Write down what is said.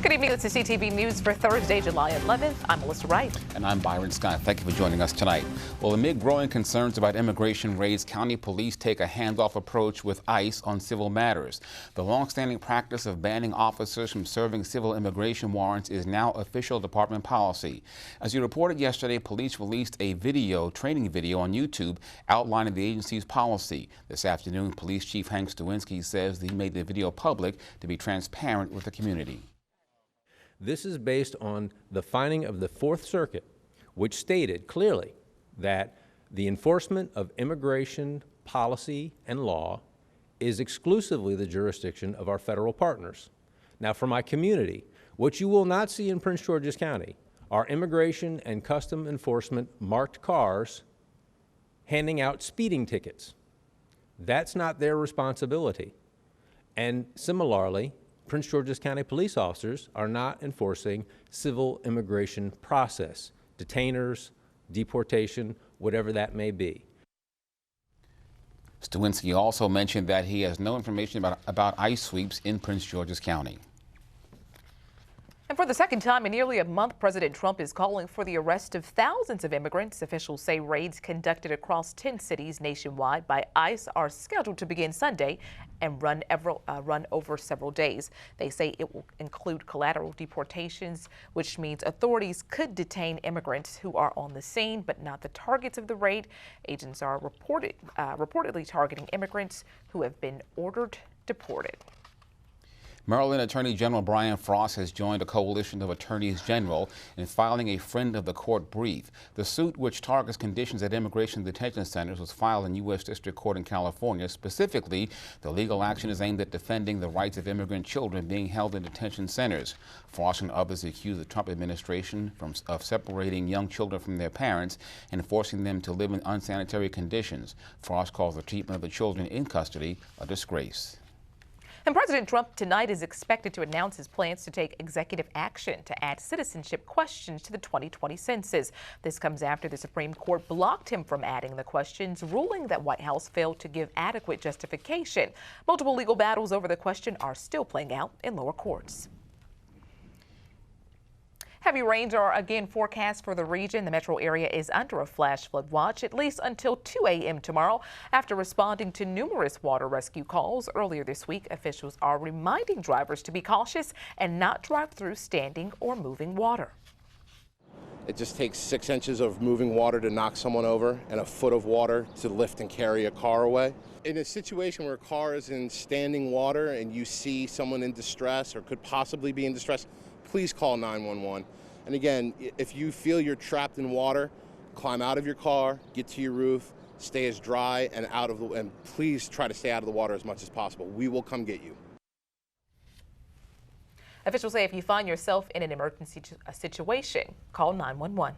Good evening. This is CTV News for Thursday, July 11th. I'm Melissa Wright. And I'm Byron Scott. Thank you for joining us tonight. Well, amid growing concerns about immigration raids, county police take a hands-off approach with ICE on civil matters. The long-standing practice of banning officers from serving civil immigration warrants is now official department policy. As you reported yesterday, police released a training video on YouTube outlining the agency's policy. This afternoon, Police Chief Hank Stawinski says that he made the video public to be transparent with the community. This is based on the finding of the Fourth Circuit, which stated clearly that the enforcement of immigration policy and law is exclusively the jurisdiction of our federal partners. Now, for my community, what you will not see in Prince George's County are immigration and custom enforcement marked cars handing out speeding tickets. That's not their responsibility. And similarly, Prince George's County police officers are not enforcing civil immigration process, detainers, deportation, whatever that may be. Stawinski also mentioned that he has no information about ICE sweeps in Prince George's County. And for the second time in nearly a month, President Trump is calling for the arrest of thousands of immigrants. Officials say raids conducted across 10 cities nationwide by ICE are scheduled to begin Sunday and run over several days. They say it will include collateral deportations, which means authorities could detain immigrants who are on the scene but not the targets of the raid. Agents are reportedly targeting immigrants who have been ordered deported. Maryland Attorney General Brian Frost has joined a coalition of attorneys general in filing a friend of the court brief. The suit, which targets conditions at immigration detention centers, was filed in U.S. District Court in California. Specifically, the legal action is aimed at defending the rights of immigrant children being held in detention centers. Frost and others accuse the Trump administration of separating young children from their parents and forcing them to live in unsanitary conditions. Frost calls the treatment of the children in custody a disgrace. And President Trump tonight is expected to announce his plans to take executive action to add citizenship questions to the 2020 census. This comes after the Supreme Court blocked him from adding the questions, ruling that White House failed to give adequate justification. Multiple legal battles over the question are still playing out in lower courts. Heavy rains are again forecast for the region. The metro area is under a flash flood watch at least until 2 a.m. tomorrow. After responding to numerous water rescue calls earlier this week, officials are reminding drivers to be cautious and not drive through standing or moving water. It just takes 6 inches of moving water to knock someone over and a foot of water to lift and carry a car away. In a situation where a car is in standing water and you see someone in distress or could possibly be in distress, please call 911. And again, if you feel you're trapped in water, climb out of your car, get to your roof, stay as dry and and please try to stay out of the water as much as possible. We will come get you. Officials say if you find yourself in an emergency situation, call 911.